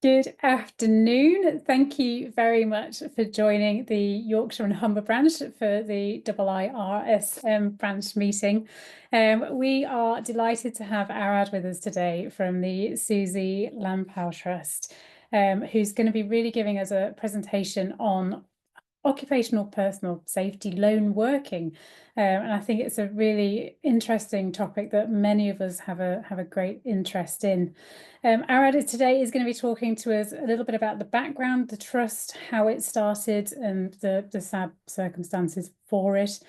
Good afternoon. Thank you very much for joining the Yorkshire and Humber branch for the IIRSM branch meeting. We are delighted to have Arad with us today from the Susie Lampow Trust, who's going to be really giving us a presentation on occupational personal safety lone working. And I think it's a really interesting topic that many of us have a great interest in. Arad today is going to be talking to us a little bit about the background, the trust, how it started, and the sad circumstances for it.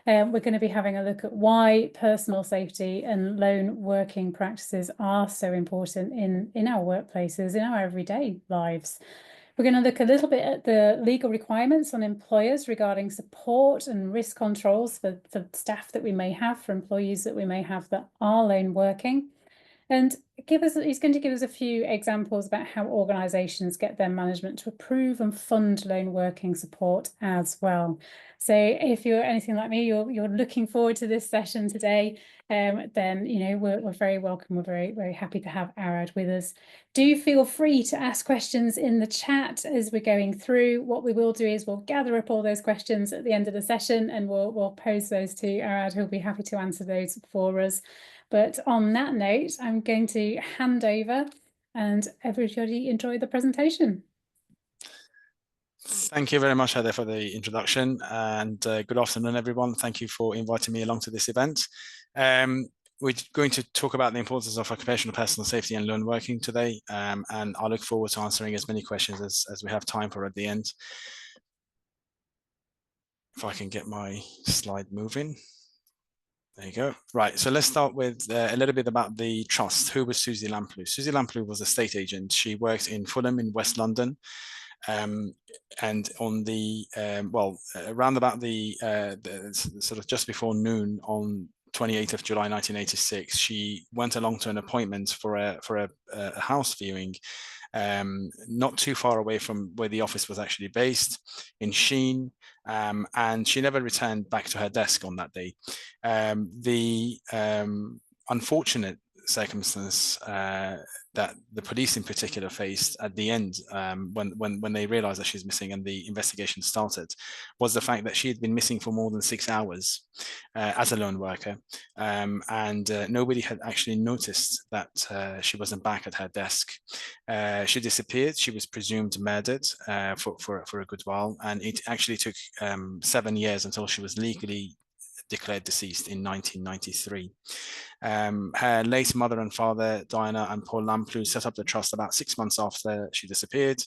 We're going to be having a look at why personal safety and lone working practices are so important in our workplaces, in our everyday lives. We're going to look a little bit at the legal requirements on employers regarding support and risk controls for staff that we may have, for employees that we may have that are lone working. And he's going to give us a few examples about how organisations get their management to approve and fund lone working support as well. So if you're anything like me, you're looking forward to this session today, then we're very welcome. We're very happy to have Arad with us. Do feel free to ask questions in the chat as we're going through. What we will do is we'll gather up all those questions at the end of the session and we'll pose those to Arad, who'll be happy to answer those for us. But on that note, I'm going to hand over and everybody enjoy the presentation. Thank you very much, Heather, for the introduction, and good afternoon, everyone. Thank you for inviting me along to this event. We're going to talk about the importance of occupational personal safety and lone working today, and I look forward to answering as many questions as we have time for at the end. If I can get my slide moving. There you go. Right, so let's start with a little bit about the trust. Who was Susie Lampow? Susie Lampow was a estate agent. She worked in Fulham in West London. And on the around about the sort of just before noon on 28th of July 1986, she went along to an appointment for a house viewing, not too far away from where the office was actually based in Sheen, and she never returned back to her desk on that day. The unfortunate circumstance that the police in particular faced at the end, when they realized that she's missing and the investigation started, was the fact that she had been missing for more than 6 hours as a lone worker, and nobody had actually noticed that she wasn't back at her desk. She disappeared. She was presumed murdered for a good while, and it actually took 7 years until she was legally declared deceased in 1993. Her late mother and father, Diana and Paul Lampow, set up the trust about 6 months after she disappeared,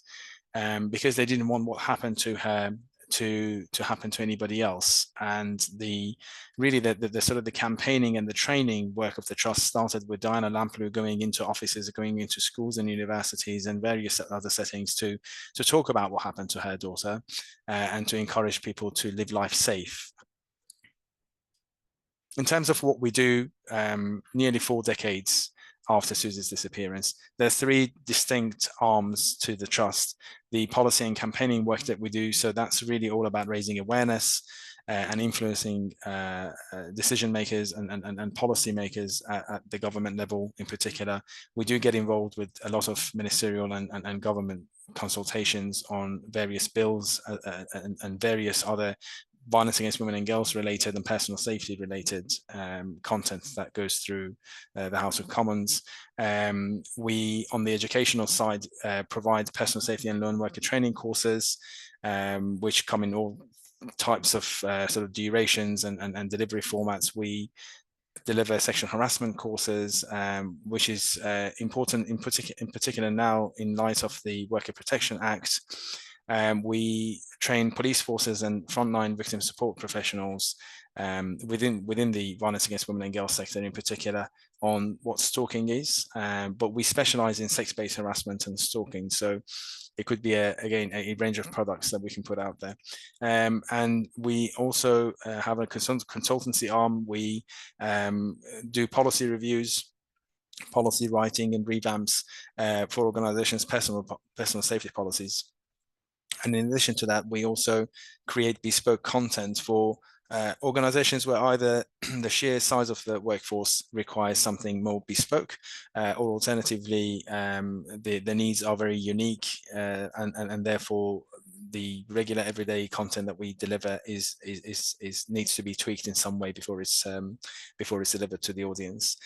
because they didn't want what happened to her to happen to anybody else. And the sort of the campaigning and the training work of the trust started with Diana Lampow going into offices, going into schools and universities and various other settings to talk about what happened to her daughter, and to encourage people to live life safe. In terms of what we do, nearly 4 decades after Susie's disappearance, there's 3 distinct arms to the trust. The policy and campaigning work that we do, so that's really all about raising awareness and influencing decision makers and policy makers at the government level in particular. We do get involved with a lot of ministerial and government consultations on various bills and various other violence against women and girls related and personal safety related content that goes through the House of Commons. We, on the educational side, provide personal safety and lone worker training courses, which come in all types of sort of durations and delivery formats. We deliver sexual harassment courses, which is important in particular now in light of the Worker Protection Act. We train police forces and frontline victim support professionals within the violence against women and girls sector in particular on what stalking is, but we specialize in sex-based harassment and stalking. So it could be, again, a range of products that we can put out there. And we also have a consultancy arm. We do policy reviews, policy writing and revamps for organizations' personal safety policies. And in addition to that, we also create bespoke content for Organizations where either the sheer size of the workforce requires something more bespoke, or alternatively, the needs are very unique, and therefore the regular everyday content that we deliver needs to be tweaked in some way before it's delivered to the audience.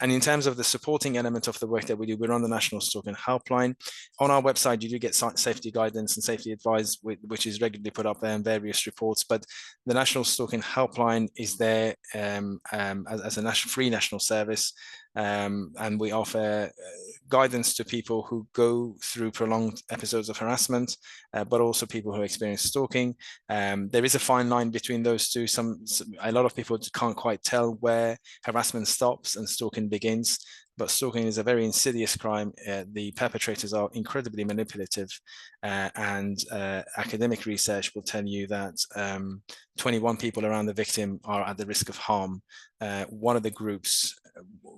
And in terms of the supporting element of the work that we do, we're on the National Stalking Helpline. On our website, you do get safety guidance and safety advice, which is regularly put up there in various reports. But the National Stalking Helpline is there as a free national service, and we offer guidance to people who go through prolonged episodes of harassment, but also people who experience stalking. There is a fine line between those two. A lot of people can't quite tell where harassment stops and stalking begins, but stalking is a very insidious crime. The perpetrators are incredibly manipulative, and academic research will tell you that 21 people around the victim are at the risk of harm. One of the groups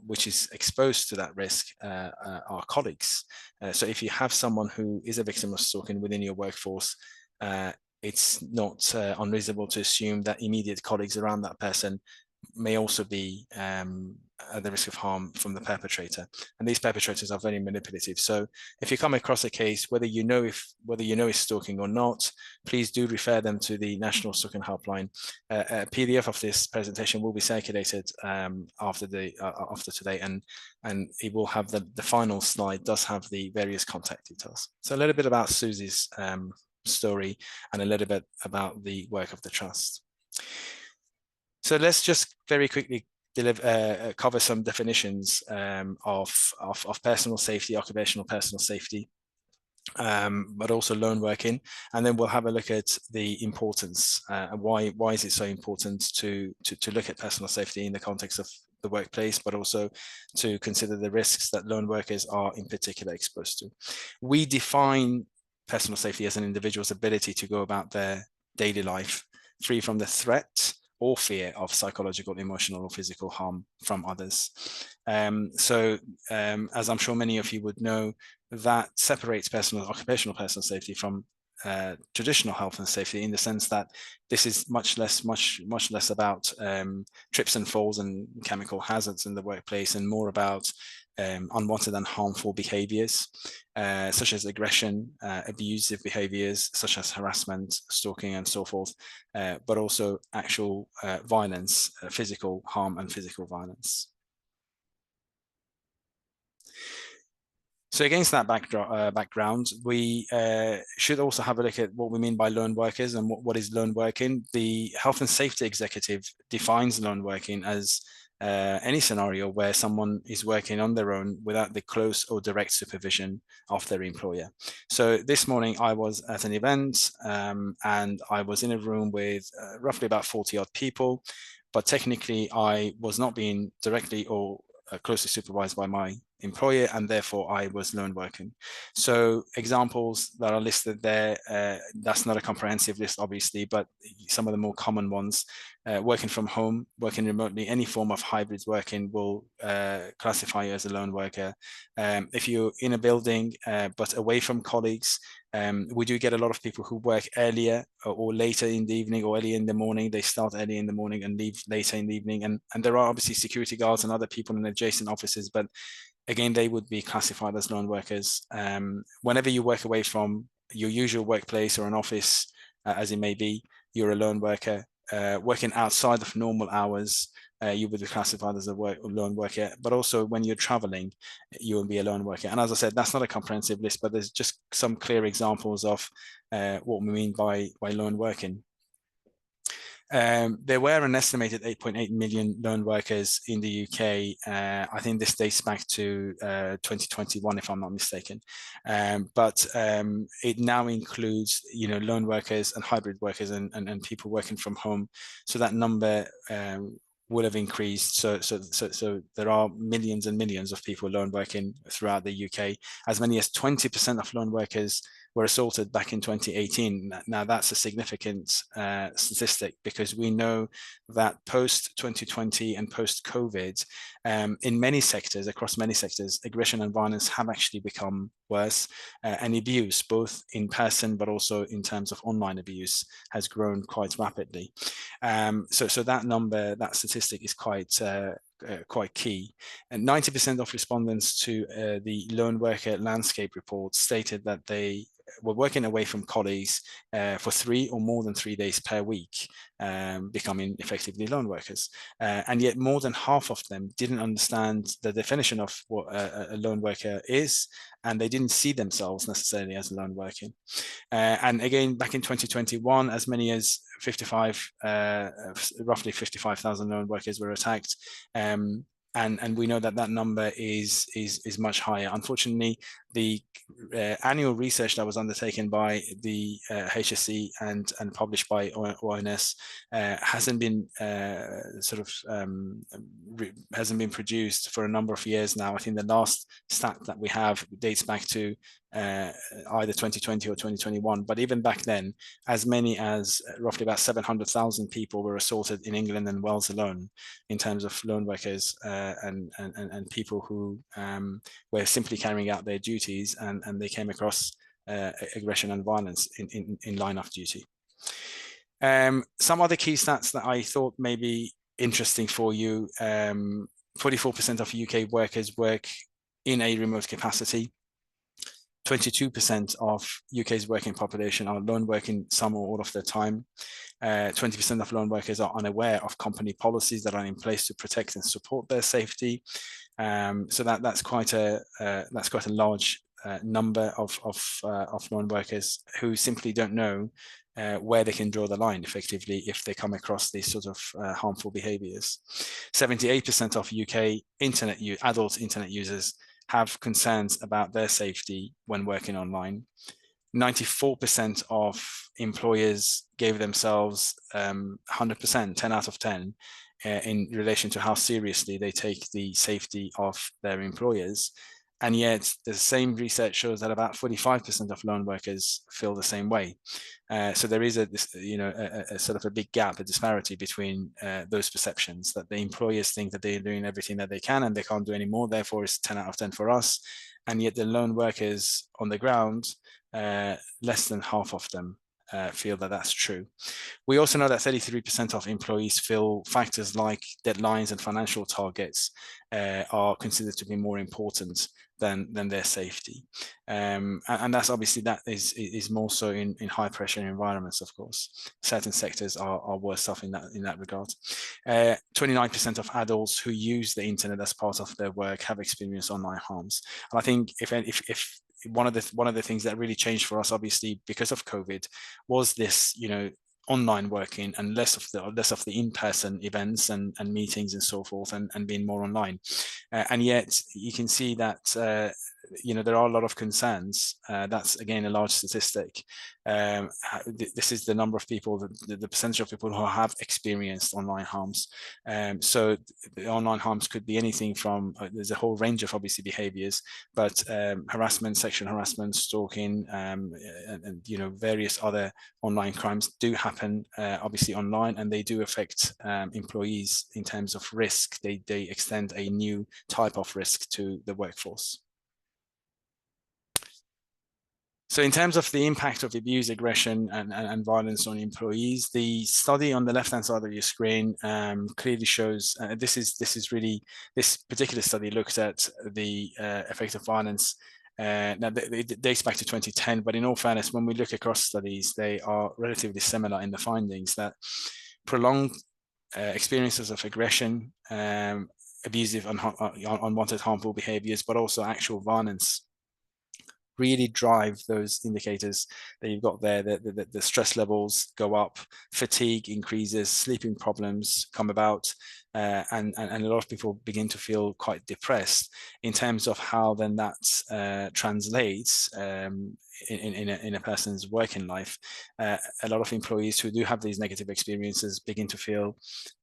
which is exposed to that risk are colleagues. So if you have someone who is a victim of stalking within your workforce, it's not unreasonable to assume that immediate colleagues around that person may also be at the risk of harm from the perpetrator. And these perpetrators are very manipulative. So if you come across a case, whether you know it's stalking or not, please do refer them to the National Stalking Helpline. A PDF of this presentation will be circulated after today, and it will have the final slide does have the various contact details. So a little bit about Susie's story and a little bit about the work of the trust. So let's just very quickly cover some definitions of personal safety, occupational personal safety, but also lone working, and then we'll have a look at the importance. Why is it so important to look at personal safety in the context of the workplace, but also to consider the risks that lone workers are in particular exposed to. We define personal safety as an individual's ability to go about their daily life free from the threat or fear of psychological, emotional, or physical harm from others. As I'm sure many of you would know, that separates occupational personal safety from traditional health and safety, in the sense that this is much less about trips and falls and chemical hazards in the workplace, and more about unwanted and harmful behaviors, such as aggression, abusive behaviors such as harassment, stalking, and so forth, but also actual violence, physical harm and physical violence. So against that background, we should also have a look at what we mean by lone workers and what is lone working. The Health and Safety Executive defines lone working as any scenario where someone is working on their own without the close or direct supervision of their employer. So this morning I was at an event and I was in a room with roughly about 40 odd people, but technically I was not being directly or closely supervised by my employer, and therefore I was lone working. So examples that are listed there, that's not a comprehensive list obviously, but some of the more common ones: working from home, working remotely, any form of hybrid working will classify you as a lone worker. If you're in a building but away from colleagues, we do get a lot of people who work earlier or later in the evening, or early in the morning. They start early in the morning and leave later in the evening, and there are obviously security guards and other people in adjacent offices, but again, they would be classified as lone workers. Whenever you work away from your usual workplace or an office, as it may be, you're a lone worker. Working outside of normal hours, you would be classified as a lone worker. But also when you're traveling, you will be a lone worker. And as I said, that's not a comprehensive list, but there's just some clear examples of what we mean by lone working. There were an estimated 8.8 million lone workers in the UK. I think this dates back to 2021, if I'm not mistaken. But it now includes, lone workers and hybrid workers and people working from home. So that number would have increased. So there are millions and millions of people lone working throughout the UK. As many as 20% of lone workers were assaulted back in 2018. Now that's a significant statistic, because we know that post 2020 and post COVID, in many sectors, across many sectors, aggression and violence have actually become worse, and abuse, both in person but also in terms of online abuse, has grown quite rapidly. So that number, that statistic, is quite key. And 90% of respondents to the lone worker landscape report stated that they were working away from colleagues for 3 or more than 3 days per week, becoming effectively lone workers. And yet more than half of them didn't understand the definition of what a lone worker is, and they didn't see themselves necessarily as lone working. And again, back in 2021, as many as roughly 55,000 lone workers were attacked. And we know that that number is much higher. Unfortunately, the annual research that was undertaken by the HSE and published by ONS hasn't been hasn't been produced for a number of years now. I think the last stat that we have dates back to either 2020 or 2021. But even back then, as many as roughly about 700,000 people were assaulted in England and Wales alone, in terms of lone workers and people who were simply carrying out their duties, and they came across aggression and violence in line of duty. Some other key stats that I thought may be interesting for you: 44% of UK workers work in a remote capacity. 22% of UK's working population are lone working some or all of their time. 20% of lone workers are unaware of company policies that are in place to protect and support their safety. So that's quite a large number of lone workers who simply don't know where they can draw the line effectively if they come across these sort of harmful behaviours. 78% of UK adult internet users have concerns about their safety when working online. 94% of employers gave themselves 100%, 10 out of 10, in relation to how seriously they take the safety of their employers. And yet the same research shows that about 45% of lone workers feel the same way. So there is a sort of a big gap, a disparity between those perceptions, that the employers think that they're doing everything that they can and they can't do any more, therefore it's 10 out of 10 for us. And yet the lone workers on the ground, less than half of them feel that that's true. We also know that 33% of employees feel factors like deadlines and financial targets are considered to be more important than their safety. And that's obviously, that is more so in high pressure environments, of course. Certain sectors are worse off in that regard. 29% of adults who use the internet as part of their work have experienced online harms. And I think if one of the things that really changed for us, obviously because of COVID, was this, online working and less of the in-person events and meetings and so forth, and being more online. And yet you can see that there are a lot of concerns. That's again a large statistic. This is the number of people, the percentage of people who have experienced online harms. So the online harms could be anything from there's a whole range of obviously behaviors, but harassment, sexual harassment, stalking, and various other online crimes do happen obviously online, and they do affect employees in terms of risk. They extend a new type of risk to the workforce. So in terms of the impact of abuse, aggression, and violence on employees, the study on the left-hand side of your screen clearly shows, this particular study looks at the effect of violence. Now, it dates back to 2010, but in all fairness, when we look across studies, they are relatively similar in the findings, that prolonged experiences of aggression, abusive, unwanted, harmful behaviors, but also actual violence really drive those indicators that you've got there. The stress levels go up, fatigue increases, sleeping problems come about, and a lot of people begin to feel quite depressed. In terms of how then that translates in a person's working life, a lot of employees who do have these negative experiences begin to feel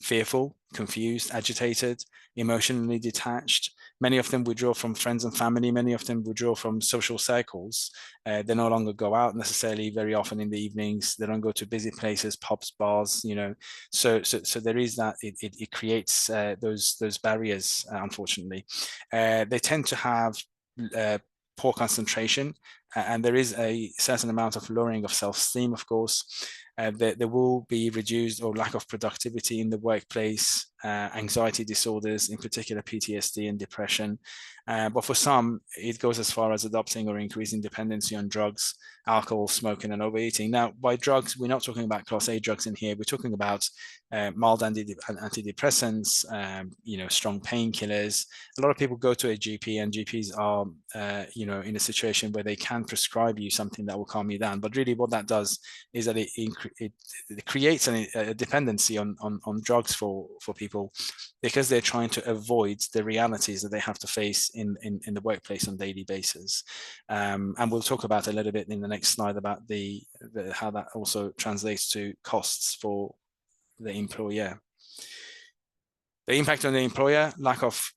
fearful, confused, agitated, emotionally detached, Many of them withdraw from friends and family. Many of them withdraw from social circles. They no longer go out necessarily very often in the evenings. They don't go to busy places, pubs, bars, you know. So there is that. It creates those barriers, unfortunately. They tend to have poor concentration, and there is a certain amount of lowering of self-esteem, of course. There will be reduced or lack of productivity in the workplace, anxiety disorders, in particular PTSD and depression. But for some, it goes as far as adopting or increasing dependency on drugs, alcohol, smoking, and overeating. Now, by drugs, we're not talking about class A drugs in here. We're talking about mild antidepressants, you know, strong painkillers. A lot of people go to a GP, and GPs are, you know, in a situation where they can prescribe you something that will calm you down. But really, what that does is that it creates a dependency on drugs for people, because they're trying to avoid the realities that they have to face in the workplace on a daily basis. And we'll talk about a little bit in the next slide about the how that also translates to costs for the employer. The impact on the employer: lack of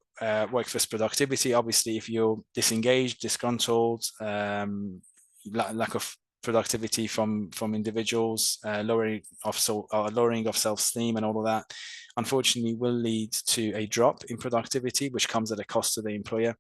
workforce productivity. Obviously, if you're disengaged, disgruntled, lack of productivity from individuals, lowering of self-esteem and all of that, unfortunately will lead to a drop in productivity, which comes at a cost to the employer.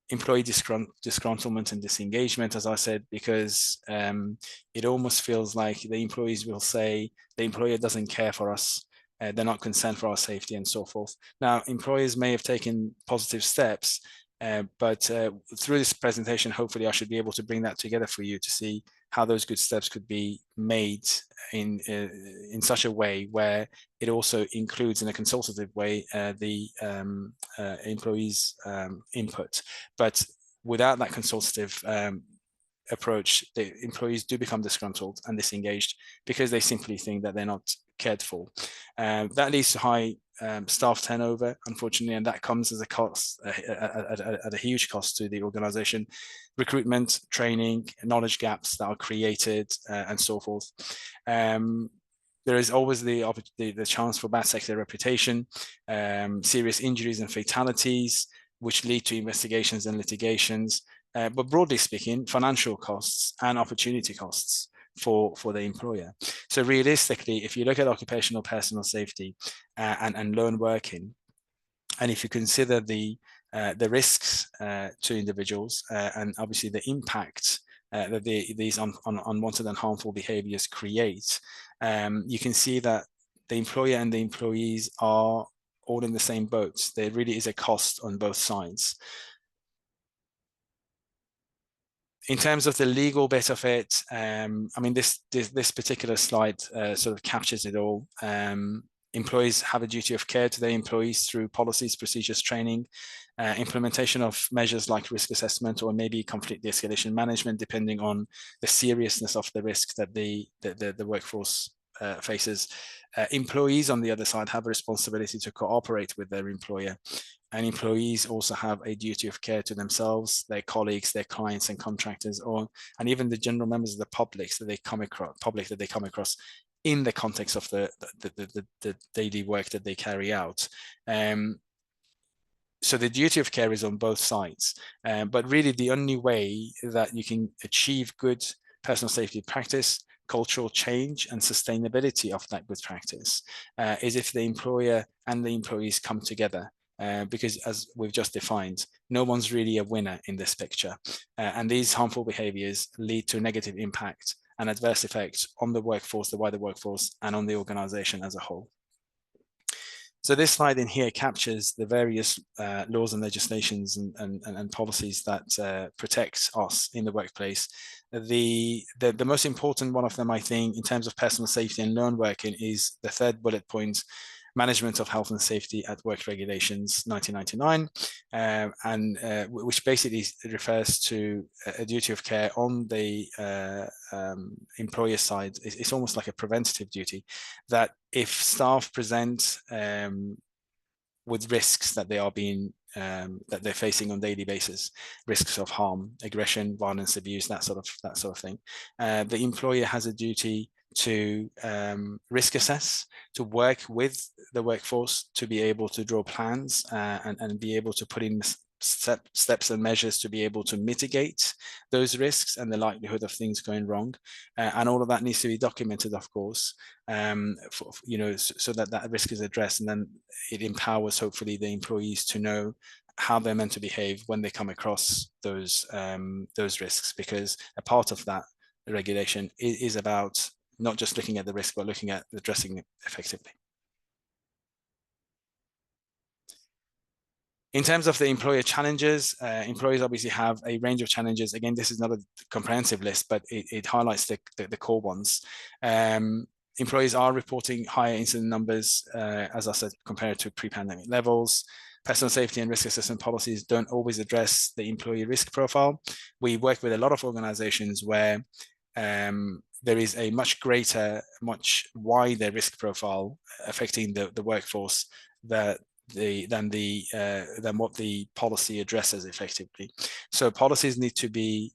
Employee disgruntlement and disengagement, as I said, because it almost feels like the employees will say the employer doesn't care for us, they're not concerned for our safety, and so forth. Now, employers may have taken positive steps, but through this presentation, hopefully I should be able to bring that together for you to see how those good steps could be made in such a way where it also includes, in a consultative way, the employees' input. But without that consultative approach, the employees do become disgruntled and disengaged because they simply think that they're not cared for. That leads to high staff turnover, unfortunately, and that comes as a cost, at a huge cost to the organization. Recruitment, training, knowledge gaps that are created, and so forth. There is always the chance for bad sector reputation, serious injuries and fatalities, which lead to investigations and litigations. But broadly speaking, financial costs and opportunity costs for the employer. So realistically, if you look at occupational personal safety and lone working, and if you consider the risks to individuals and obviously the impact that these unwanted and harmful behaviors create, you can see that the employer and the employees are all in the same boat. There really is a cost on both sides. In terms of the legal bit of it, I mean, this particular slide sort of captures it all. Employees have a duty of care to their employees through policies, procedures, training, implementation of measures like risk assessment or maybe conflict de-escalation management, depending on the seriousness of the risk that the workforce faces. Employees, on the other side, have a responsibility to cooperate with their employer. And employees also have a duty of care to themselves, their colleagues, their clients and contractors, and even the general members of the public that they come across in the context of the daily work that they carry out. So the duty of care is on both sides, but really the only way that you can achieve good personal safety practice, cultural change and sustainability of that good practice is if the employer and the employees come together. Because as we've just defined, no one's really a winner in this picture. And these harmful behaviors lead to negative impact and adverse effects on the workforce, the wider workforce, and on the organization as a whole. So this slide in here captures the various laws and legislations and policies that protect us in the workplace. The most important one of them, I think, in terms of personal safety and lone working is the third bullet point, Management of Health and Safety at Work Regulations 1999, which basically refers to a duty of care on the employer side. It's almost like a preventative duty that if staff present with risks that they are being that they're facing on a daily basis, risks of harm, aggression, violence, abuse, that sort of thing. The employer has a duty to risk assess, to work with the workforce, to be able to draw plans and be able to put in steps and measures to be able to mitigate those risks and the likelihood of things going wrong. And all of that needs to be documented, of course, so that that risk is addressed, and then it empowers hopefully the employees to know how they're meant to behave when they come across those risks, because a part of that regulation is about not just looking at the risk, but looking at addressing it effectively. In terms of the employer challenges, employers obviously have a range of challenges. Again, this is not a comprehensive list, but it highlights the core ones. Employees are reporting higher incident numbers, as I said, compared to pre-pandemic levels. Personal safety and risk assessment policies don't always address the employee risk profile. We work with a lot of organizations where there is a much greater, much wider risk profile affecting the workforce than what the policy addresses effectively. So policies need to be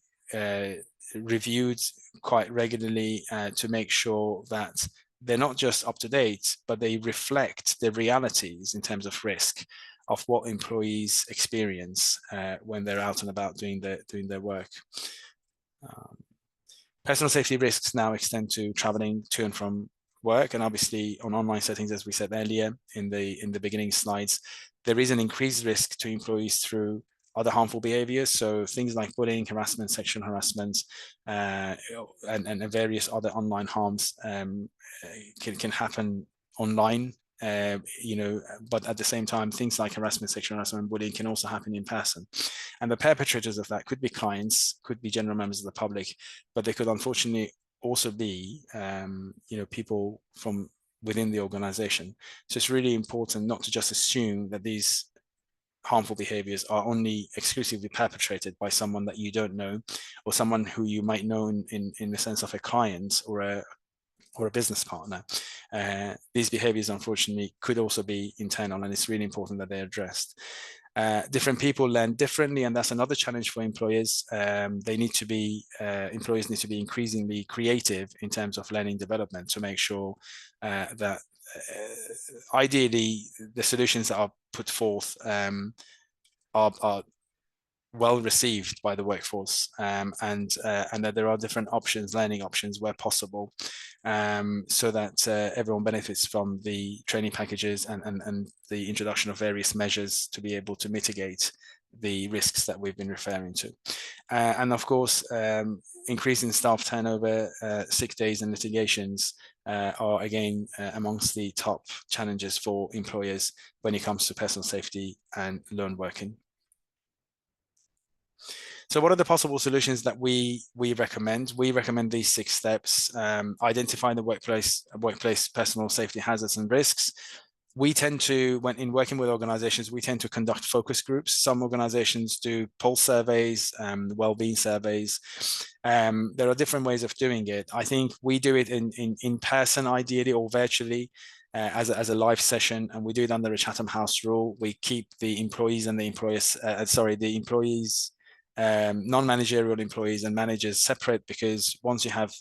reviewed quite regularly to make sure that they're not just up to date, but they reflect the realities in terms of risk of what employees experience when they're out and about doing their work. Personal safety risks now extend to traveling to and from work, and obviously on online settings, as we said earlier in the beginning slides, there is an increased risk to employees through other harmful behaviors. So things like bullying, harassment, sexual harassment, and various other online harms can happen online. But at the same time, things like harassment, sexual harassment, and bullying can also happen in person. And the perpetrators of that could be clients, could be general members of the public, but they could unfortunately also be, people from within the organization. So it's really important not to just assume that these harmful behaviors are only exclusively perpetrated by someone that you don't know, or someone who you might know in the sense of a client or a business partner. These behaviors, unfortunately, could also be internal, and it's really important that they're addressed. Different people learn differently, and that's another challenge for employers. Employers need to be increasingly creative in terms of learning development to make sure that ideally the solutions that are put forth are well received by the workforce, and that there are different options, learning options where possible, so that everyone benefits from the training packages and the introduction of various measures to be able to mitigate the risks that we've been referring to. And of course, increasing staff turnover, sick days and litigations are again amongst the top challenges for employers when it comes to personal safety and lone working. So what are the possible solutions that we recommend? We recommend these 6 steps. Identify the workplace personal safety hazards and risks. We tend to, when in working with organizations, we tend to conduct focus groups. Some organizations do pulse surveys, well-being surveys. There are different ways of doing it. I think we do it in person, ideally, or virtually. As a live session, and we do it under a Chatham House rule. We keep the employees and the employees, non-managerial employees and managers separate, because once you have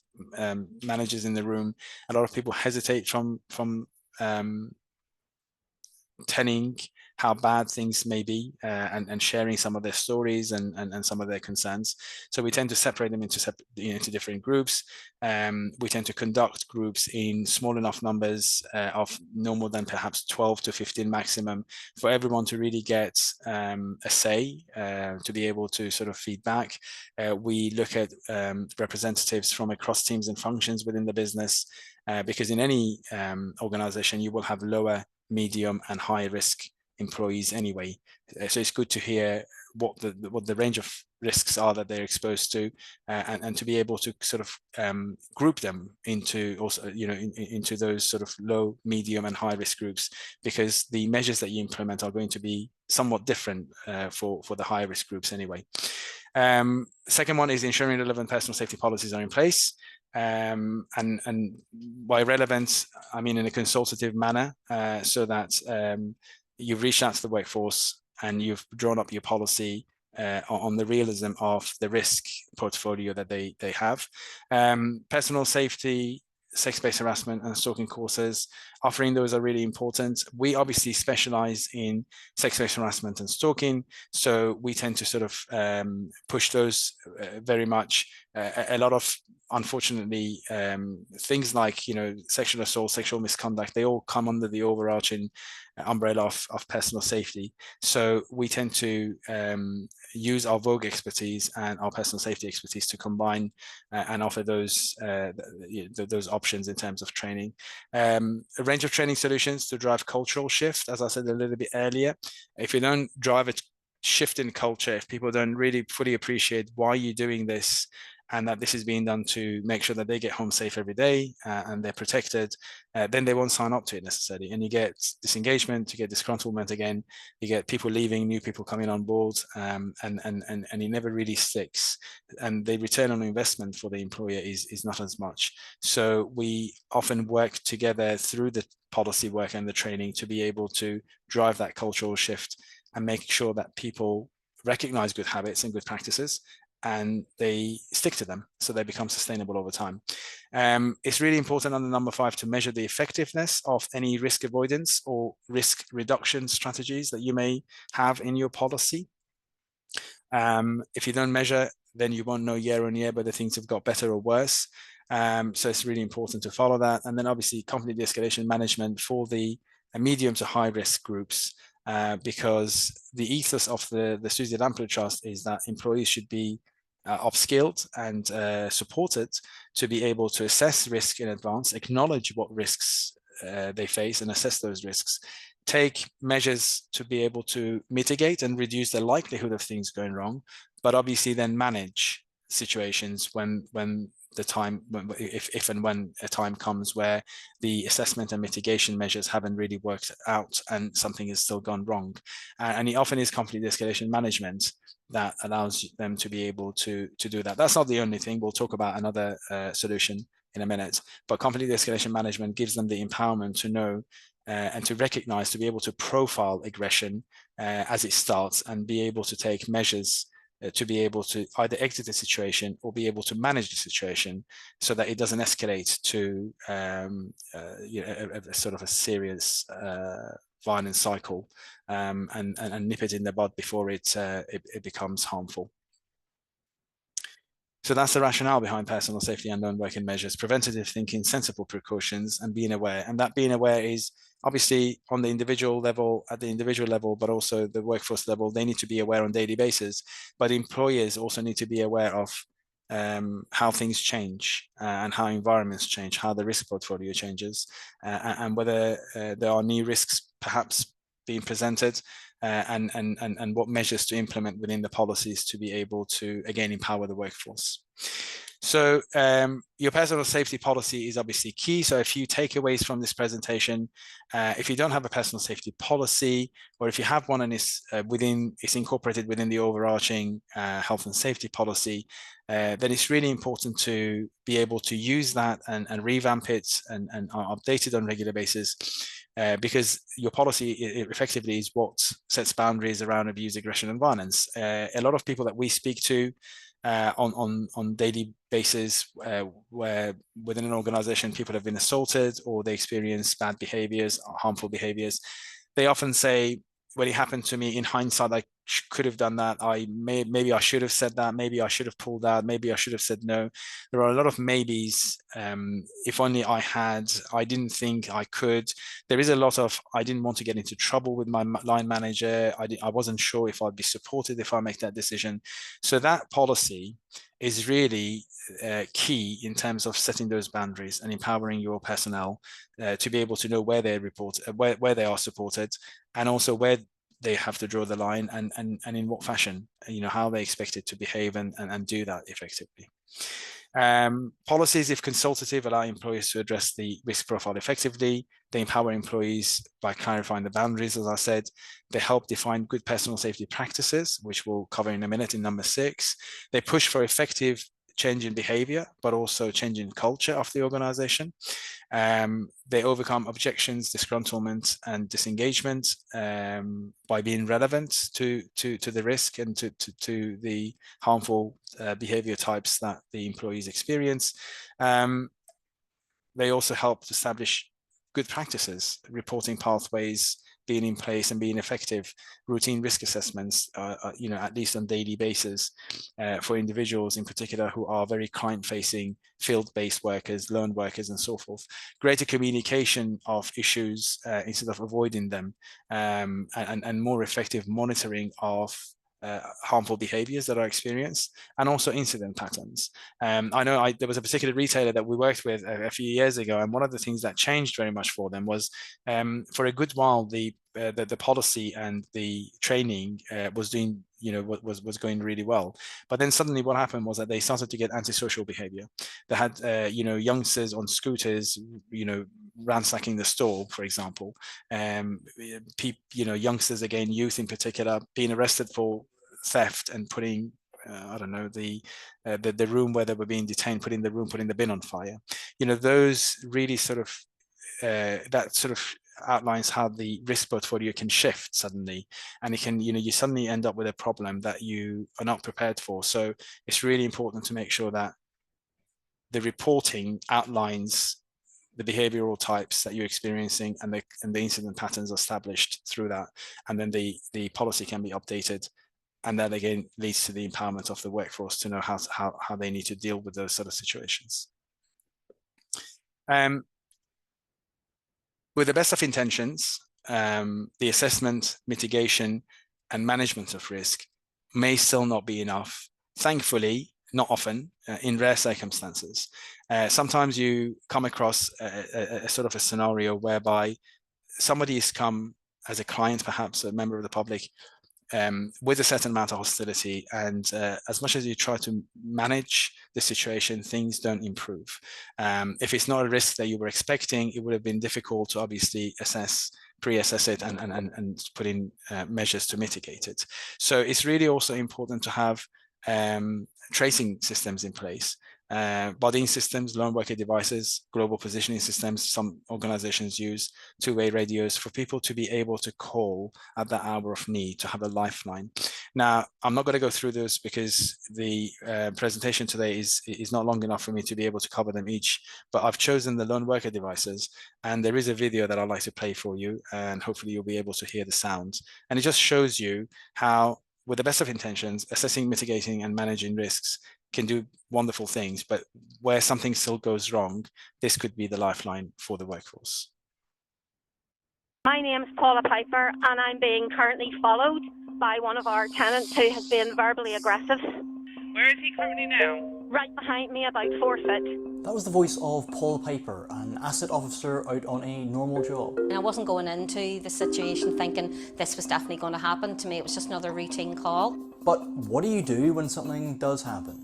managers in the room, a lot of people hesitate from telling how bad things may be, and sharing some of their stories and some of their concerns. So we tend to separate them into different groups. We tend to conduct groups in small enough numbers of no more than perhaps 12 to 15 maximum, for everyone to really get a say, to be able to sort of feedback. We look at representatives from across teams and functions within the business, because in any organization you will have lower, medium and high risk employees anyway. So it's good to hear what the range of risks are that they're exposed to, and to be able to sort of group them into also, into those sort of low, medium and high risk groups, because the measures that you implement are going to be somewhat different for the high risk groups anyway. Second one is ensuring relevant personal safety policies are in place. And by relevant, I mean in a consultative manner, so that you reach out to the workforce and you've drawn up your policy on the realism of the risk portfolio that they have. Personal safety, sex-based harassment and stalking courses, offering those are really important. We obviously specialize in sex-based harassment and stalking, so we tend to sort of push those very much. A lot of, unfortunately, things like, sexual assault, sexual misconduct, they all come under the overarching umbrella of personal safety. So we tend to use our Vogue expertise and our personal safety expertise to combine and offer those options in terms of training. A range of training solutions to drive cultural shift, as I said a little bit earlier. If you don't drive a shift in culture, if people don't really fully appreciate why you're doing this, and that this is being done to make sure that they get home safe every day and they're protected, then they won't sign up to it necessarily. And you get disengagement, you get disgruntlement again, you get people leaving, new people coming on board, and it never really sticks. And the return on investment for the employer is not as much. So we often work together through the policy work and the training to be able to drive that cultural shift and make sure that people recognize good habits and good practices, and they stick to them so they become sustainable over time. It's really important under number 5 to measure the effectiveness of any risk avoidance or risk reduction strategies that you may have in your policy. If you don't measure, then you won't know year on year whether things have got better or worse. So it's really important to follow that. And then obviously company de-escalation management for the medium to high risk groups, because the ethos of the Susie Lamplugh Trust is that employees should be upskilled and supported to be able to assess risk in advance, acknowledge what risks they face and assess those risks, take measures to be able to mitigate and reduce the likelihood of things going wrong, but obviously then manage situations when the time, if and when a time comes where the assessment and mitigation measures haven't really worked out and something has still gone wrong. And it often is company de-escalation management that allows them to be able to do that. That's not the only thing. We'll talk about another solution in a minute, but company de-escalation management gives them the empowerment to know and to recognize, to be able to profile aggression as it starts and be able to take measures to be able to either exit the situation or be able to manage the situation so that it doesn't escalate to a sort of a serious violent cycle, and nip it in the bud before it becomes harmful. So that's the rationale behind personal safety and own working measures: preventative thinking, sensible precautions, and being aware. And that being aware is obviously on the individual level, at the individual level, but also the workforce level. They need to be aware on a daily basis, but employers also need to be aware of how things change and how environments change, how the risk portfolio changes, and whether there are new risks perhaps being presented, and what measures to implement within the policies to be able to, again, empower the workforce. So your personal safety policy is obviously key. So a few takeaways from this presentation: if you don't have a personal safety policy, or if you have one and it's incorporated within the overarching health and safety policy, then it's really important to be able to use that and revamp it and update it on a regular basis, because your policy effectively is what sets boundaries around abuse, aggression, and violence. A lot of people that we speak to on daily basis, where within an organization people have been assaulted or they experience bad behaviors, harmful behaviors, they often say, when it happened to me, in hindsight, I could have done that. Maybe I should have said that. Maybe I should have pulled out. Maybe I should have said no. There are a lot of maybes. If only I had. I didn't think I could. There is a lot of, I didn't want to get into trouble with my line manager. I wasn't sure if I'd be supported if I make that decision. So that policy is really key in terms of setting those boundaries and empowering your personnel to be able to know where they report, where they are supported, and also where they have to draw the line, and in what fashion, how they expect it to behave and do that effectively. Policies, if consultative, allow employees to address the risk profile effectively. They empower employees by clarifying the boundaries, as I said. They help define good personal safety practices, which we'll cover in a minute in number 6. They push for effective change in behavior, but also change in culture of the organization. They overcome objections, disgruntlement, and disengagement by being relevant to the risk and to the harmful behavior types that the employees experience. They also help to establish good practices, reporting pathways being in place and being effective, routine risk assessments, at least on daily basis for individuals in particular who are very client-facing, field-based workers, lone workers, and so forth. Greater communication of issues instead of avoiding them, and more effective monitoring of harmful behaviors that are experienced, and also incident patterns. I know there was a particular retailer that we worked with a few years ago, and one of the things that changed very much for them was for a good while the policy and the training was doing, was going really well. But then suddenly what happened was that they started to get antisocial behavior. They had, youngsters on scooters, ransacking the store, for example. Youngsters, again, youth in particular, being arrested for theft and putting the room where they were being detained, putting the bin on fire. Those really sort of that sort of outlines how the risk portfolio can shift suddenly, and it can, you suddenly end up with a problem that you are not prepared for. So it's really important to make sure that the reporting outlines the behavioral types that you're experiencing, and the incident patterns established through that, and then the policy can be updated, and that again leads to the empowerment of the workforce to know how they need to deal with those sort of situations. With the best of intentions, the assessment, mitigation, and management of risk may still not be enough. Thankfully, not often, in rare circumstances. Sometimes you come across a sort of a scenario whereby somebody has come as a client, perhaps a member of the public, with a certain amount of hostility, and as much as you try to manage the situation, things don't improve. If it's not a risk that you were expecting, it would have been difficult to obviously pre-assess it and put in measures to mitigate it. So it's really also important to have tracing systems in place. Bodying systems, lone worker devices, global positioning systems. Some organizations use two-way radios for people to be able to call at that hour of need, to have a lifeline. Now, I'm not going to go through this because the presentation today is not long enough for me to be able to cover them each, but I've chosen the lone worker devices, and there is a video that I'd like to play for you, and hopefully you'll be able to hear the sound. And it just shows you how, with the best of intentions, assessing, mitigating, and managing risks can do wonderful things, but where something still goes wrong, this could be the lifeline for the workforce. My name is Paula Piper, and I'm being currently followed by one of our tenants who has been verbally aggressive. Where is he currently now? Right behind me, about 4 foot. That was the voice of Paula Piper, an asset officer out on a normal job. And I wasn't going into the situation thinking this was definitely going to happen. To me, it was just another routine call. But what do you do when something does happen?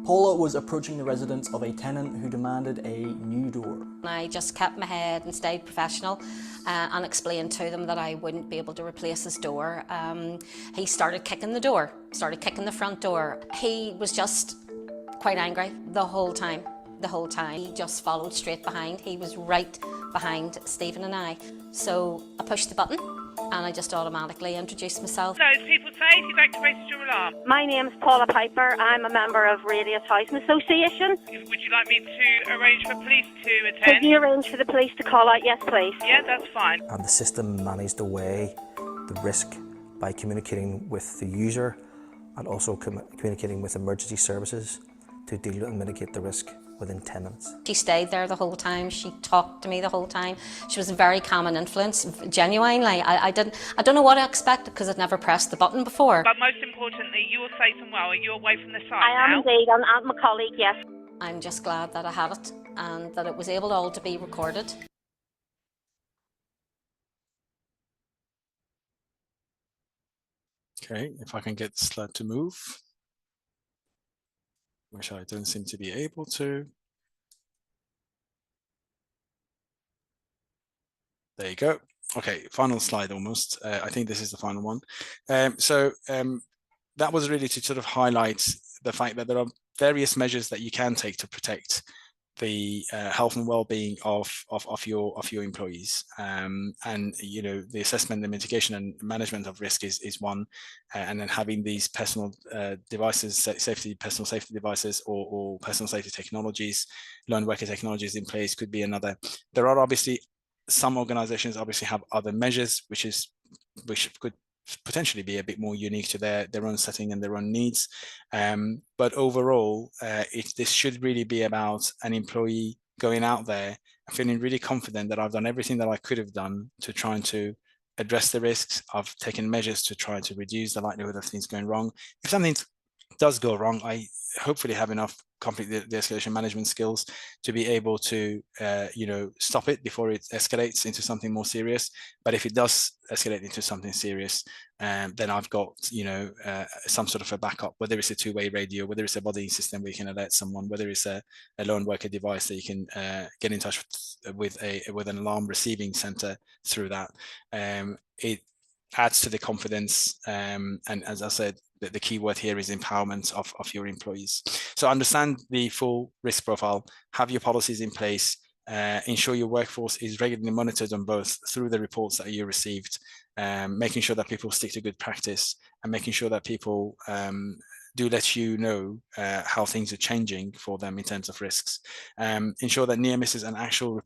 Paula was approaching the residence of a tenant who demanded a new door. I just kept my head and stayed professional and explained to them that I wouldn't be able to replace his door. He started kicking the door, started kicking the front door. He was just quite angry the whole time. He just followed straight behind. He was right behind Stephen and I. So I pushed the button and I just automatically introduced myself. So, is people safe? You've activated your alarm. My name is Paula Piper. I'm a member of Radius Housing Association. Would you like me to arrange for police to Could attend? you arrange for the police to call out? Yes, please. Yeah, that's fine. And the system managed away the risk by communicating with the user and also communicating with emergency services to deal and mitigate the risk within 10 minutes. She stayed there the whole time. She talked to me the whole time. She was a very calm and influence, genuinely. I don't know what I expected because I'd never pressed the button before. But most importantly, you're safe and well. Are you away from the site I am now? indeed. I'm my colleague, yes. I'm just glad that I had it and that it was able all to be recorded. Okay, if I can get the slide to move, which I don't seem to be able to. There you go. Okay, final slide almost. I think this is the final one. that was really to sort of highlight the fact that there are various measures that you can take to protect the health and well-being of your employees, and the assessment, the mitigation and management of risk is one, and then having these personal devices, personal safety devices, or personal safety technologies, lone worker technologies in place could be another. There are obviously some organizations obviously have other measures which could potentially be a bit more unique to their own setting and their own needs. But overall, this should really be about an employee going out there and feeling really confident that I've done everything that I could have done to try to address the risks. I've taken measures to try to reduce the likelihood of things going wrong. If something does go wrong, I hopefully have enough complete the escalation management skills to be able to stop it before it escalates into something more serious. But if it does escalate into something serious, then I've got some sort of a backup, whether it's a two-way radio, whether it's a body system where you can alert someone, whether it's a lone worker device that you can get in touch with an alarm receiving center through that. It adds to the confidence, and as I said, the key word here is empowerment of your employees. So understand the full risk profile, have your policies in place, ensure your workforce is regularly monitored on both through the reports that you received, making sure that people stick to good practice, and making sure that people do let you know how things are changing for them in terms of risks. Ensure that near misses and actual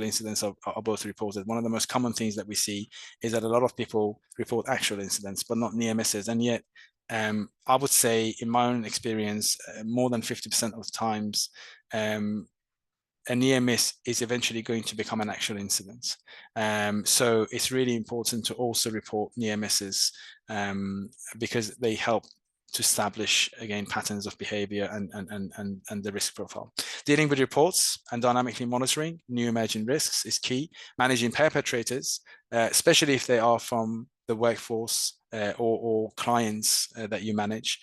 incidents are both reported. One of the most common things that we see is that a lot of people report actual incidents, but not near misses. And yet, I would say in my own experience, more than 50% of times, a near miss is eventually going to become an actual incident. So it's really important to also report near misses, because they help to establish, again, patterns of behavior and the risk profile. Dealing with reports and dynamically monitoring new emerging risks is key. Managing perpetrators, especially if they are from the workforce or clients that you manage.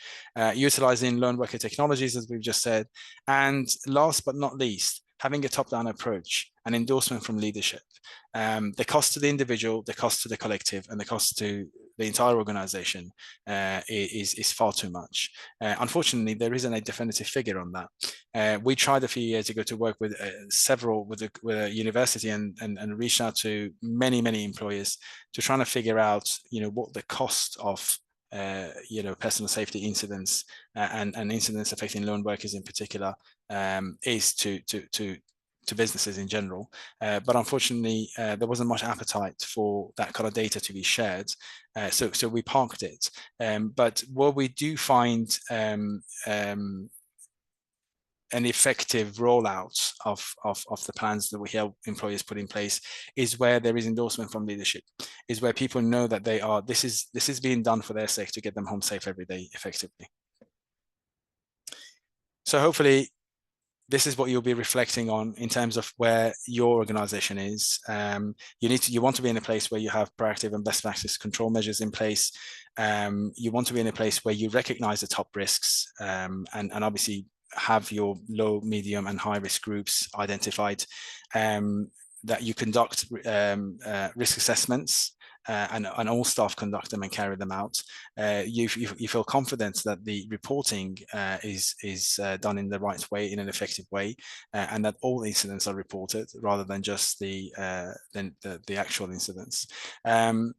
Utilizing lone worker technologies, as we've just said. And last but not least, having a top-down approach, an endorsement from leadership. The cost to the individual, the cost to the collective, and the cost to the entire organization is far too much. Unfortunately, there isn't a definitive figure on that. We tried a few years ago to work with with a university and reached out to many employers to try to figure out, what the cost of personal safety incidents and incidents affecting lone workers in particular is to businesses in general. But unfortunately, there wasn't much appetite for that kind of data to be shared. So we parked it. But what we do find an effective rollout of the plans that we help employers put in place is where there is endorsement from leadership, is where people know that this is being done for their sake to get them home safe every day effectively. So hopefully this is what you'll be reflecting on in terms of where your organization is. You want to be in a place where you have proactive and best practice control measures in place. You want to be in a place where you recognize the top risks, and obviously have your low, medium, and high risk groups identified, that you conduct risk assessments, and all staff conduct them and carry them out. You feel confident that the reporting is done in the right way, in an effective way, and that all incidents are reported rather than just the actual incidents. That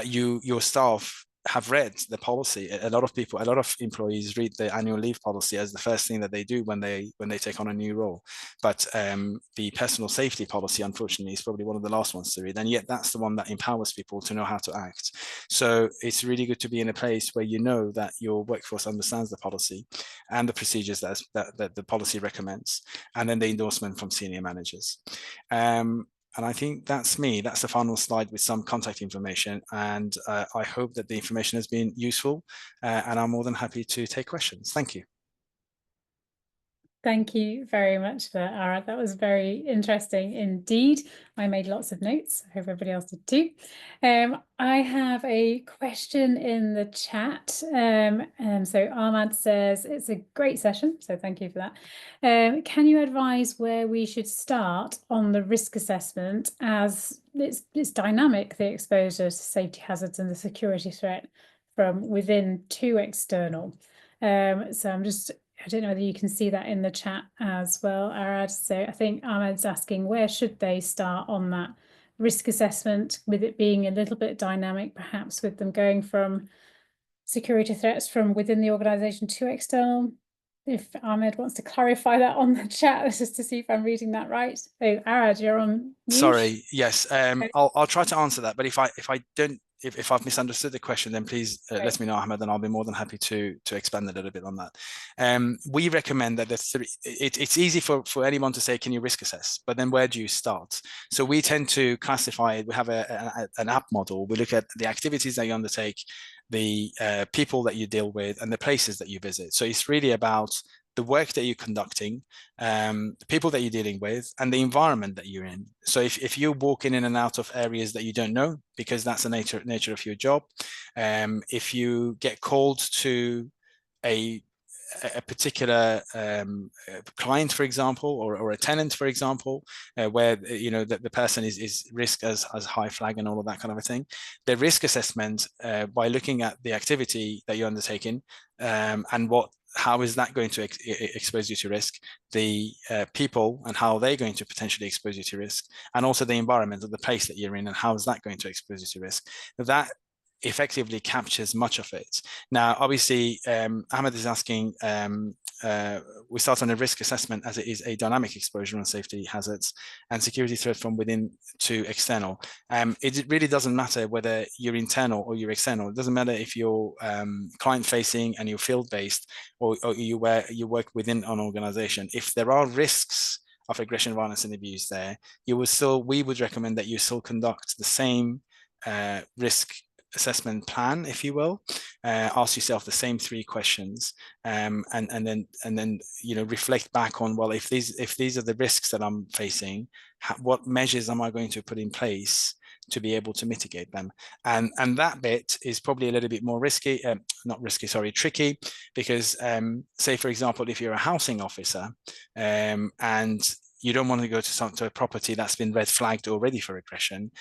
your staff have read the policy. A lot of employees read the annual leave policy as the first thing that they do when they take on a new role. But the personal safety policy, unfortunately, is probably one of the last ones to read. And yet that's the one that empowers people to know how to act. So it's really good to be in a place where you know that your workforce understands the policy and the procedures that the policy recommends, and then the endorsement from senior managers. And I think that's me. That's the final slide with some contact information. And I hope that the information has been useful, and I'm more than happy to take questions. Thank you. Thank you very much for that, Ara. That was very interesting indeed. I made lots of notes. I hope everybody else did too. I have a question in the chat. So Ahmad says, it's a great session, so thank you for that. Can you advise where we should start on the risk assessment, as it's dynamic, the exposure to safety hazards and the security threat from within to external. So I don't know whether you can see that in the chat as well, Arad. So I think Ahmed's asking, where should they start on that risk assessment, with it being a little bit dynamic, perhaps with them going from security threats from within the organisation to external? If Ahmed wants to clarify that on the chat, just to see if I'm reading that right. Oh, Arad, you're on mute. Sorry, yes. I'll try to answer that, but if I've misunderstood the question, then please let me know, Ahmed, and I'll be more than happy to expand a little bit on that. We recommend that it's easy for anyone to say, can you risk assess? But then where do you start? So we tend to classify it. We have an app model. We look at the activities that you undertake, the people that you deal with, and the places that you visit. So it's really about the work that you're conducting, the people that you're dealing with, and the environment that you're in. So if you're walking in and out of areas that you don't know, because that's the nature of your job, if you get called to a particular client, for example, or a tenant, for example, where the person is risk as high flag and all of that kind of a thing, the risk assessment by looking at the activity that you're undertaking and how is that going to expose you to risk, the people and how they're going to potentially expose you to risk, and also the environment or the place that you're in and how is that going to expose you to risk. That effectively captures much of it. Now, obviously, Ahmed is asking, we start on a risk assessment as it is a dynamic exposure on safety hazards and security threat from within to external. It really doesn't matter whether you're internal or you're external. It doesn't matter if you're client-facing and you're field-based or you work within an organization. If there are risks of aggression, violence, and abuse there, we would recommend that you still conduct the same risk assessment plan, if you will. Ask yourself the same 3 questions, and then reflect back on, well, if these are the risks that I'm facing, what measures am I going to put in place to be able to mitigate them? And that bit is probably a little bit more tricky, because say, for example, if you're a housing officer and you don't want to go to a property that's been red flagged already for aggression,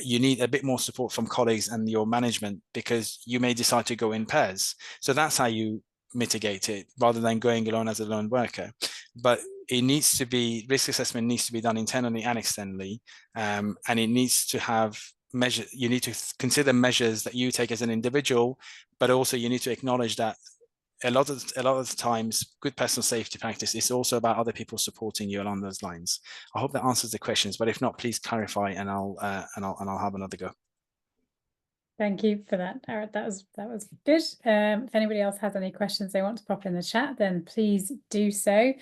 you need a bit more support from colleagues and your management, because you may decide to go in pairs. So that's how you mitigate it, rather than going alone as a lone worker. But risk assessment needs to be done internally and externally, and it needs to have measures. You need to consider measures that you take as an individual, but also you need to acknowledge that a lot of times, good personal safety practice is also about other people supporting you along those lines. I hope that answers the questions, but if not, please clarify, and I'll have another go. Thank you for that, Arad. That was good. If anybody else has any questions they want to pop in the chat, then please do so.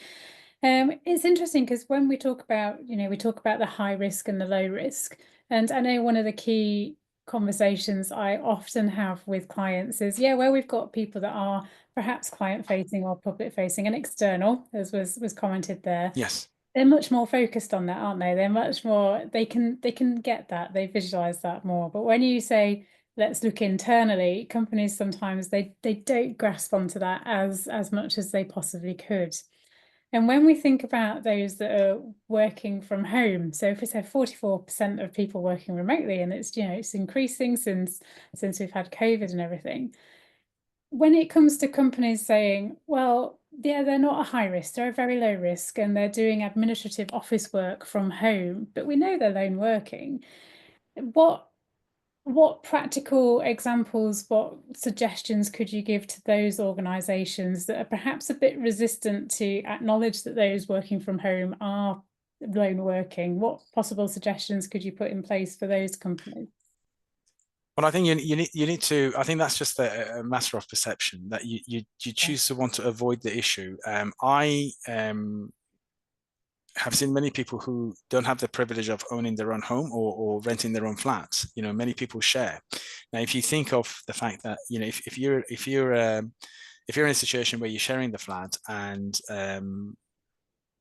It's interesting because when we talk about, the high risk and the low risk, and I know one of the key conversations I often have with clients is, where we've got people that are perhaps client facing or public facing and external, as was commented there. Yes. They're much more focused on that, aren't they? They're much more, they can get that, they visualize that more. But when you say, let's look internally, companies sometimes they don't grasp onto that as much as they possibly could. And when we think about those that are working from home, so if we say 44% of people working remotely, and it's it's increasing since we've had COVID and everything. When it comes to companies saying, well, they're not a high risk, they're a very low risk, and they're doing administrative office work from home, but we know they're lone working. What practical examples, what suggestions could you give to those organisations that are perhaps a bit resistant to acknowledge that those working from home are lone working? What possible suggestions could you put in place for those companies? Well, I think you need to. I think that's just a matter of perception, that you choose to want to avoid the issue. I have seen many people who don't have the privilege of owning their own home or renting their own flats. Many people share. Now, if you think of the fact that if you're in a situation where you're sharing the flat and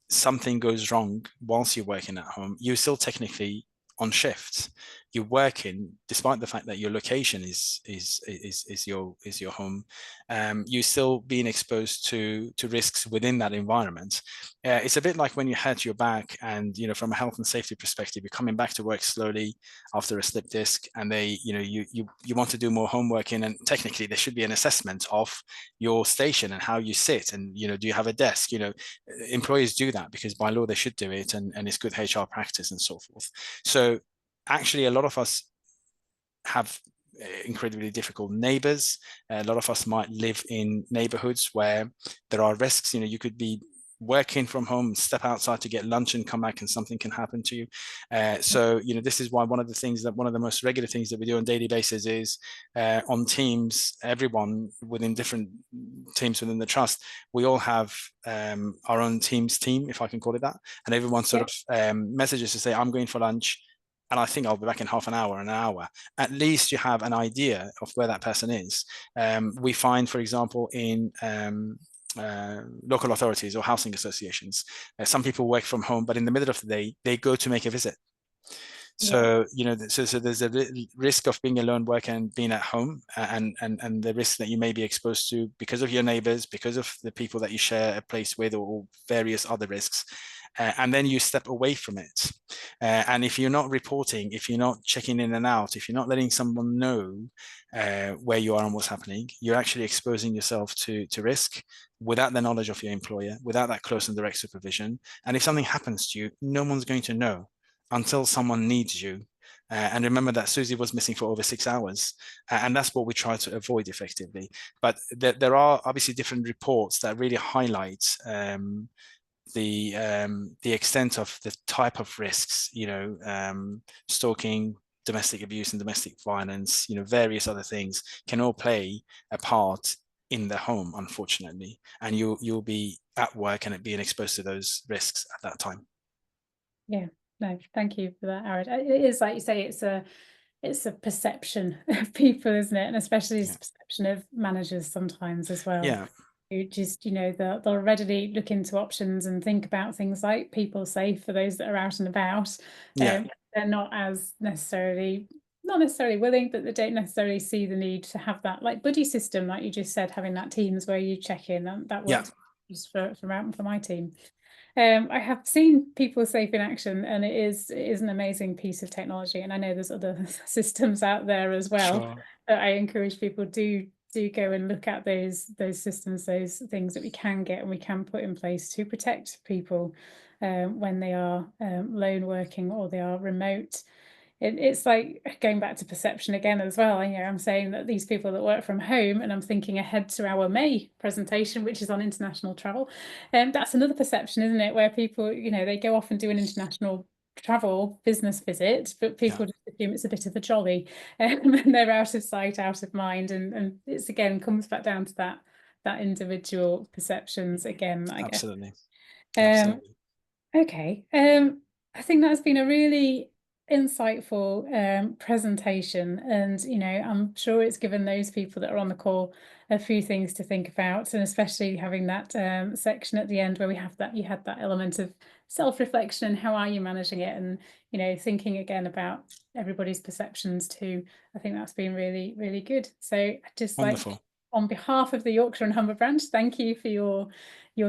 something goes wrong whilst you're working at home, you're still technically on shift. you work in, despite the fact that your location is your home, you're still being exposed to risks within that environment. It's a bit like when you hurt your back, and from a health and safety perspective, you're coming back to work slowly after a slip disc, and you want to do more homework in, and technically there should be an assessment of your station and how you sit, and do you have a desk? Employers do that because by law they should do it, and it's good HR practice and so forth. So actually a lot of us have incredibly difficult neighbors. A lot of us might live in neighborhoods where there are risks. You could be working from home, step outside to get lunch and come back and something can happen to you. So this is why one of the most regular things that we do on a daily basis is on teams, everyone within different teams within the trust, we all have our own team, if I can call it that, and everyone sort of messages to say, I'm going for lunch and I think I'll be back in half an hour. At least you have an idea of where that person is. We find, for example, in local authorities or housing associations, some people work from home, but in the middle of the day, they go to make a visit. So, so there's a risk of being a lone worker and being at home, and the risk that you may be exposed to because of your neighbors, because of the people that you share a place with, or various other risks. And then you step away from it. And if you're not reporting, if you're not checking in and out, if you're not letting someone know where you are and what's happening, you're actually exposing yourself to risk without the knowledge of your employer, without that close and direct supervision. And if something happens to you, no one's going to know until someone needs you. And remember that Susie was missing for over 6 hours. And that's what we try to avoid effectively. But there are obviously different reports that really highlight the extent of the type of risks, stalking, domestic abuse and domestic violence, various other things can all play a part in the home, unfortunately. And you'll be at work and being exposed to those risks at that time. Yeah, no, thank you for that, Arid. It is, like you say, it's a perception of people, isn't it? And especially it's a perception of managers sometimes as well. Yeah. Who just, they'll readily look into options and think about things like people safe for those that are out and about. They're not necessarily willing, but they don't necessarily see the need to have that like buddy system, like you just said, having that teams where you check in. That works just for my team. I have seen People Safe in action, and it is an amazing piece of technology. And I know there's other systems out there as well. That I encourage people do go and look at those systems, those things that we can get and we can put in place to protect people when they are lone working or they are remote. It's like going back to perception again as well. I'm saying that these people that work from home, and I'm thinking ahead to our May presentation, which is on international travel. That's another perception, isn't it? Where people, they go off and do an international travel business visit, but people just assume it's a bit of a jolly, and they're out of sight, out of mind. And it's again comes back down to that individual perceptions again, I guess. Absolutely. Okay. I think that's been a really insightful presentation, and I'm sure it's given those people that are on the call a few things to think about, and especially having that section at the end where you had that element of self-reflection and how are you managing it, and thinking again about everybody's perceptions too. I think that's been really, really good. So I just Wonderful. like, on behalf of the Yorkshire and Humber branch, thank you for your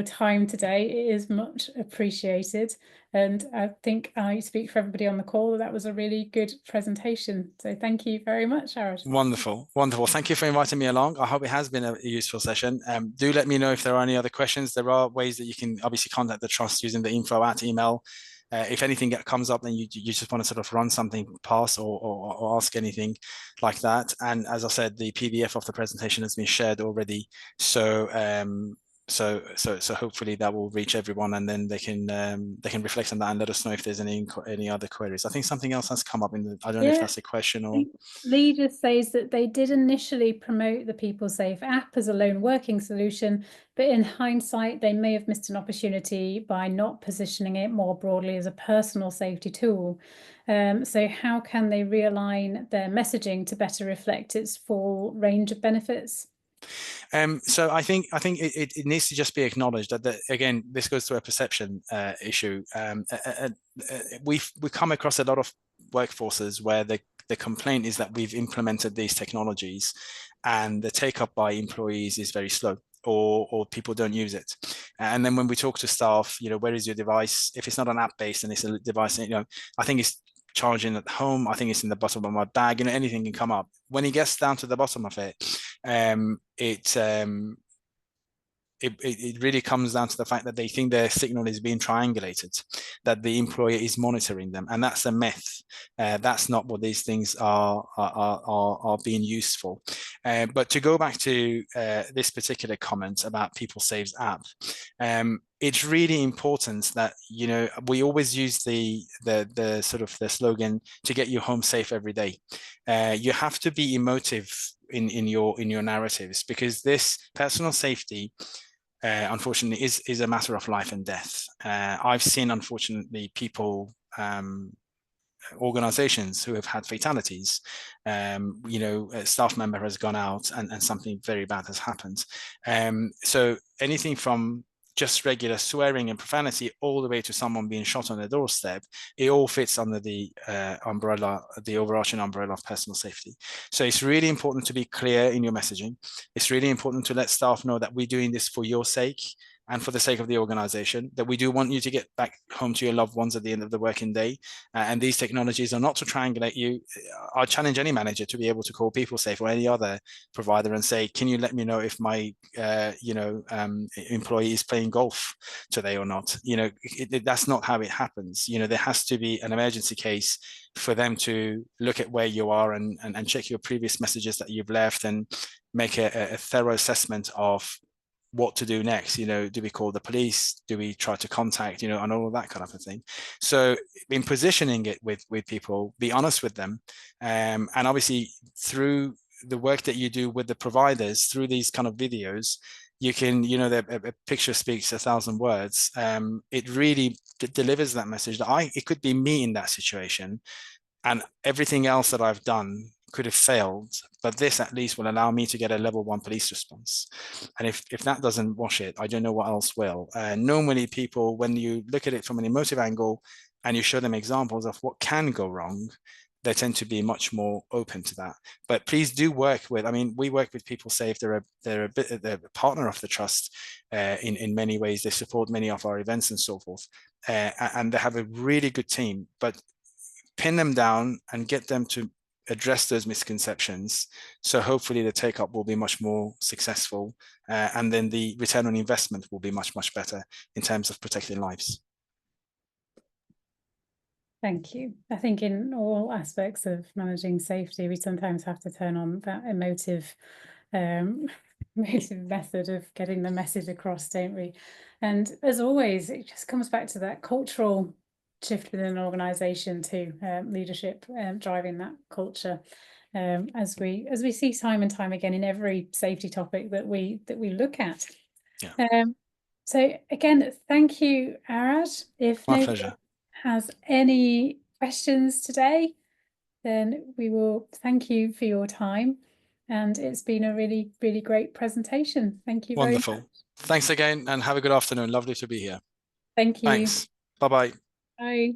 time today. It is much appreciated, and I think I speak for everybody on the call. That was a really good presentation, so thank you very much, Arid. Wonderful. Thank you for inviting me along. I hope it has been a useful session. Do let me know if there are any other questions. There are ways that you can obviously contact the trust using the info@email. If anything comes up, then you just want to sort of run something past or ask anything like that. And as I said, the PDF of the presentation has been shared already. So so hopefully that will reach everyone, and then they can reflect on that and let us know if there's any other queries. I think something else has come up in the, I don't know if that's a question or. Lee just says that they did initially promote the People Safe app as a lone working solution, but in hindsight, they may have missed an opportunity by not positioning it more broadly as a personal safety tool. So how can they realign their messaging to better reflect its full range of benefits? So I think it needs to just be acknowledged that again, this goes to a perception issue. We come across a lot of workforces where the the complaint is that we've implemented these technologies and the take up by employees is very slow, or people don't use it. And then when we talk to staff, where is your device? If it's not an app based and it's a device, I think it's charging at home, I think it's in the bottom of my bag, anything can come up. When it gets down to the bottom of it, it really comes down to the fact that they think their signal is being triangulated, that the employer is monitoring them, and that's a myth. That's not what these things are being used for. But to go back to this particular comment about PeopleSafe's app, it's really important that we always use the sort of the slogan to get you home safe every day. You have to be emotive in your narratives, because this personal safety, unfortunately, is a matter of life and death. I've seen, unfortunately, people, organizations who have had fatalities. A staff member has gone out and something very bad has happened. So anything from just regular swearing and profanity all the way to someone being shot on their doorstep, it all fits under the overarching umbrella of personal safety. So it's really important to be clear in your messaging. It's really important to let staff know that we're doing this for your sake and for the sake of the organization, that we do want you to get back home to your loved ones at the end of the working day. And these technologies are not to triangulate you. I challenge any manager to be able to call PeopleSafe or any other provider and say, can you let me know if my employee is playing golf today or not? That's not how it happens. There has to be an emergency case for them to look at where you are and check your previous messages that you've left and make a thorough assessment of what to do next. Do we call the police? Do we try to contact, and all of that kind of a thing. So in positioning it with people, be honest with them. And obviously through the work that you do with the providers, through these kind of videos, you can, a picture speaks 1,000 words. It really delivers that message that it could be me in that situation, and everything else that I've done could have failed, but this at least will allow me to get a level 1 police response. And if that doesn't wash it, I don't know what else will. Normally people, when you look at it from an emotive angle and you show them examples of what can go wrong, they tend to be much more open to that. But please do work with, we work with PeopleSafe. They're a partner of the trust in many ways. They support many of our events and so forth. And they have a really good team, but pin them down and get them to address those misconceptions. So hopefully the take up will be much more successful, and then the return on investment will be much, much better in terms of protecting lives. Thank you. I think in all aspects of managing safety, we sometimes have to turn on that emotive method of getting the message across, don't we? And as always, it just comes back to that cultural shift within an organisation to leadership driving that culture, as we see time and time again in every safety topic that we look at. Yeah. So again, thank you, Arad. If My nobody pleasure. has any questions today, then we will thank you for your time. And it's been a really, really great presentation. Thank you very much. Wonderful. Thanks again and have a good afternoon. Lovely to be here. Thank you. Thanks. Bye-bye. Bye.